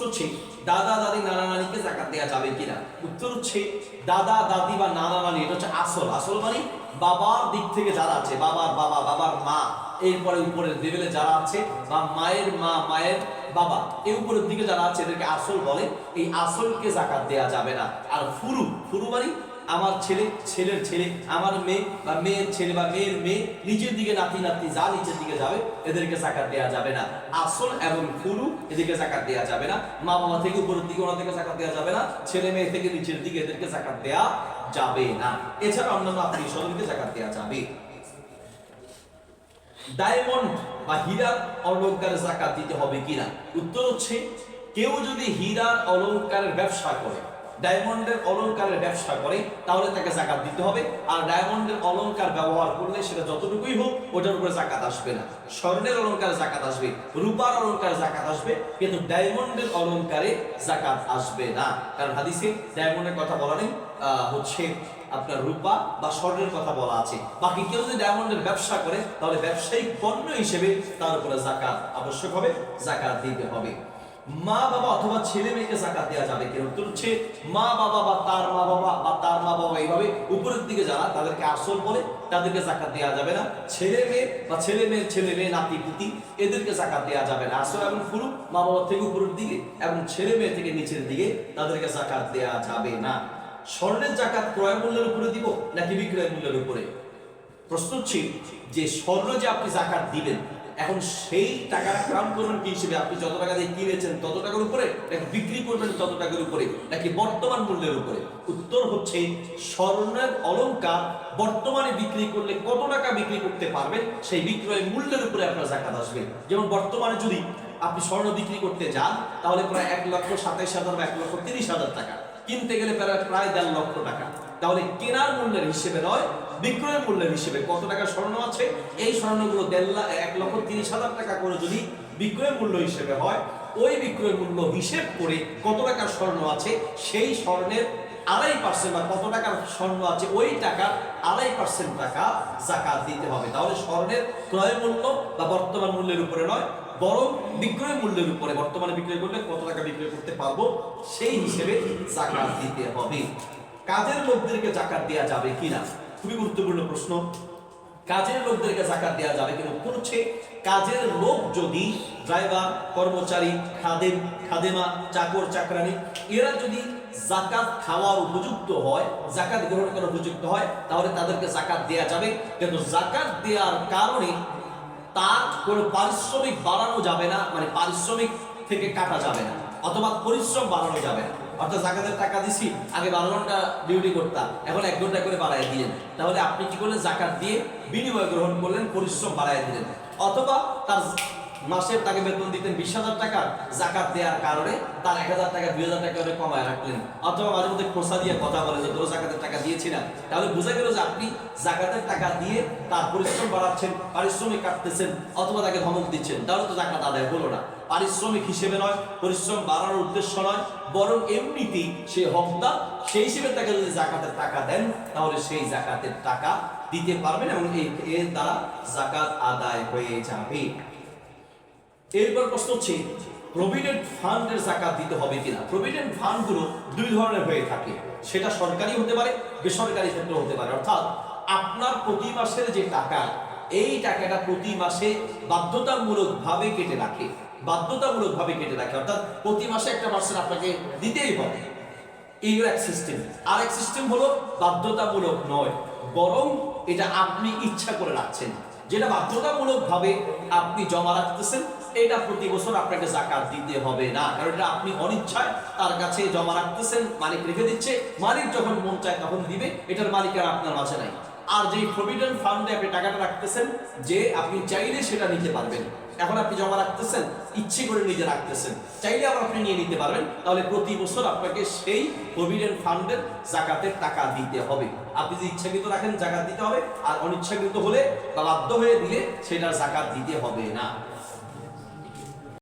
হচ্ছে দাদা দাদি নানা নানিকে যাকাত দেওয়া যাবে কিনা। উত্তর হচ্ছে দাদা দাদি বা নানা নানি এটা হচ্ছে আসল। আসল মানে বাবার দিক থেকে যারা আছে, বাবার বাবা, বাবার মা, এরপরে উপরের লেভেলে যারা আছে, বা মায়ের মা, মায়ের বাবা, এই উপরের দিকে যারা আছে এদেরকে আসল বলে। এই আসলকে যাকাত দেওয়া যাবে না। আর ফুরু, ফুরু মানে আমার ছেলে, ছেলের ছেলে, আমার মেয়ে বা মেয়ের ছেলে বা মেয়ের মেয়ে, নিচের দিকে নাতি নাতনি যা নিচের দিকে যাবে এদেরকে যাকাত দেওয়া যাবে না। আসল এবং ফুরু এদেরকে যাকাত দেওয়া যাবে না। মা বাবা থেকে উপরের দিকে ওনাদেরকে যাকাত দেওয়া যাবে না। ছেলে মেয়ে থেকে নিচের দিকে এদেরকে যাকাত দেওয়া যাবে না। এছাড়া অন্যান্য আত্মীয় স্বজনকে যাকাত দেওয়া যাবে। ডায়মন্ড বা হীরার অলংকারে যাকাত দিতে হবে কিনা। উত্তর হচ্ছে কেউ যদি হীরার অলংকারের ব্যবসা করে, ডায়মন্ডের অলংকারের ব্যবসা করে, তাহলে তাকে যাকাত দিতে হবে। আর ডায়মন্ডের অলংকার ব্যবহার করলে সেটা যতটুকুই হোক ওটার উপরে যাকাত আসবে না। স্বর্ণের অলংকারে যাকাত আসবে, রূপার অলংকারে যাকাত আসবে, কিন্তু ডায়মন্ডের অলংকারে যাকাত আসবে না। কারণ হাদিসে ডায়মন্ডের কথা বলা নেই, হচ্ছে আপনার রূপা বা স্বর্ণের কথা বলা আছে। বাকি কেউ যদি ডায়মন্ডের ব্যবসা করে তাহলে ব্যবসায়িক পণ্য হিসেবে তার উপরে যাকাত আবশ্যক হবে, যাকাত দিতে হবে। মা বাবা অথবা ছেলে মেয়েকে যাকাত দেওয়া যাবে কিনা। উত্তর হচ্ছে মা বাবা বা তার মা বাবা বা তার মা বাবা, এইভাবে উপরের দিকে যারা তাদেরকে আসল বলে, তাদেরকে যাকাত দেওয়া যাবে না। ছেলে মেয়ে বা ছেলে মেয়ের ছেলে মেয়ে, নাতি পুতি, এদেরকে যাকাত দেওয়া যাবে না। আসল এবং ফুরু মা বাবা থেকে উপরের দিকে এবং ছেলে মেয়ে থেকে নিচের দিকে তাদেরকে যাকাত দেওয়া যাবে না। স্বর্ণের যাকাত ক্রয় মূল্যের উপরে দিব নাকি বিক্রয় মূল্যের উপরে। প্রশ্ন হচ্ছে যে স্বর্ণ যে আপনি যাকাত দিবেন, এখন সেই টাকার কাউন্ট করবেন কি হিসেবে, আপনি যত টাকা দিয়ে কিনেছেন তত টাকার উপরে, নাকি বিক্রি করবেন তত টাকার উপরে, নাকি বর্তমান মূল্যের উপরে। উত্তর হচ্ছে স্বর্ণের অলংকার বর্তমানে বিক্রি করলে কত টাকা বিক্রি করতে পারবেন সেই বিক্রয় মূল্যের উপরে আপনার যাকাত আসবে। যেমন বর্তমানে যদি আপনি স্বর্ণ বিক্রি করতে যান তাহলে প্রায় 1,27,000 বা 1,30,000 টাকা, কিনতে গেলে প্রায় 1.5 লক্ষ টাকা। তাহলে কেনার মূল্যের হিসেবে নয়, বিক্রয়ের মূল্যের হিসেবে কত টাকা স্বর্ণ আছে, এই স্বর্ণগুলো 1,30,000 টাকা করে যদি বিক্রয় মূল্য হিসেবে হয়, ওই বিক্রয় মূল্য হিসেব করে কত টাকার স্বর্ণ আছে সেই স্বর্ণের 2.5% বা কত টাকার স্বর্ণ আছে ওই টাকার 2.5% টাকা যাকাত দিতে হবে। তাহলে স্বর্ণের ক্রয় মূল্য বা বর্তমান মূল্যের উপরে নয়, বরং বিক্রয় মূল্যের উপরে, বর্তমানে বিক্রয় করলে কত টাকা বিক্রয় করতে পারবো সেই হিসেবে যাকাত দিতে হবে। কাজের লোকদেরকে যাকাত দেওয়া যাবে কিনা, খুবই গুরুত্বপূর্ণ প্রশ্ন। কাজের লোকদেরকে যাকাত দেওয়া যাবে কিনা। উত্তর হচ্ছে কাজের লোক যদি ড্রাইভার, কর্মচারী, খাদেম, খাদেমা, চাকর, চাকরানি, এরা যদি যাকাত খাওয়ার উপযুক্ত হয়, যাকাত গ্রহণ করার উপযুক্ত হয়, তাহলে তাদেরকে যাকাত দেওয়া যাবে। কিন্তু যাকাত দেওয়ার কারণে তার কোনো পারিশ্রমিক বাড়ানো যাবে না, মানে পারিশ্রমিক থেকে কাটা যাবে না, অথবা পরিশ্রম বাড়ানো যাবে না। অর্থাৎ যাকাতের টাকা দিছি, আগে 12 ঘন্টা ডিউটি করতাম, এখন 1 ঘন্টা করে বাড়ায় দিলেন, তাহলে আপনি কি করলেন, যাকাত দিয়ে বিনিময় গ্রহণ করলেন, পরিশ্রম বাড়ায় দিলেন। অথবা তার মাসের তাকে বেতন দিতেন 20,000 টাকা, যাকাত দেওয়ার কারণে তার 1,000 টাকা 2,000 টাকা করে কমায় রাখলেন। অথবা মাঝে মধ্যে খোসা দিয়ে কথা বলে যে তোর যাকাতের টাকা দিয়েছি না, তাহলে বোঝা গেল যে আপনি যাকাতের টাকা দিয়ে তার পরিশ্রম বাড়াচ্ছেন, পারিশ্রমিক কাটতেছেন, অথবা তাকে ধমক দিচ্ছেন, তাহলে তো যাকাত আদায় হলো না। পারিশ্রমিক হিসেবে নয়, পরিশ্রম বাড়ানোর উদ্দেশ্য নয়, বরং এমনিতেই সে হকদার, সেই হিসেবে তাকে যদি যাকাতের টাকা দেন তাহলে সেই যাকাতের টাকা দিতে পারবেন এবং এর দ্বারা যাকাত আদায় হয়ে যাবে। এরপর প্রশ্ন হচ্ছে প্রভিডেন্ট ফান্ডের যাকাত দিতে হবে কিনা। প্রভিডেন্ট ফান্ডগুলো 2 ধরনের হয়ে থাকে, সেটা সরকারি হতে পারে, বেসরকারি ক্ষেত্রে হতে পারে। অর্থাৎ আপনার প্রতি মাসের যে টাকা, এই টাকাটা প্রতি মাসে বাধ্যতামূলকভাবে কেটে রাখে, বাধ্যতামূলকভাবে কেটে রাখে, অর্থাৎ প্রতি মাসে 1% আপনাকে দিতেই হবে। এই এক সিস্টেম। আর এক সিস্টেম হলো বাধ্যতামূলক নয়, বরং এটা আপনি ইচ্ছা করে রাখছেন। যেটা বাধ্যতামূলকভাবে আপনি জমা রাখতেছেন, এটা প্রতি বছর আপনাকে যাকাত দিতে হবে না, কারণ এটা আপনি অনিচ্ছায় তার কাছে জমা রাখতেছেন, মালিক রেখে দিচ্ছে, মালিক যখন মন চায় তখন দিবে, এটার মালিক আর আপনার মাঝে নাই। আর যে প্রভিডেন্ট ফান্ডে আপনি টাকাটা রাখতেছেন, যে আপনি চাইলে সেটা নিতে পারবেন, এখন আপনি জমা রাখতেছেন, ইচ্ছে করে নিজে রাখতেছেন, চাইলে আবার আপনি নিয়ে নিতে পারবেন, তাহলে প্রতি বছর আপনাকে সেই প্রভিডেন্ট ফান্ডের যাকাতের টাকা দিতে হবে। আপনি যদি ইচ্ছাকৃত রাখেন যাকাত দিতে হবে, আর অনিচ্ছাকৃত হলে বা বাধ্য হয়ে দিলে সেটার যাকাত দিতে হবে না।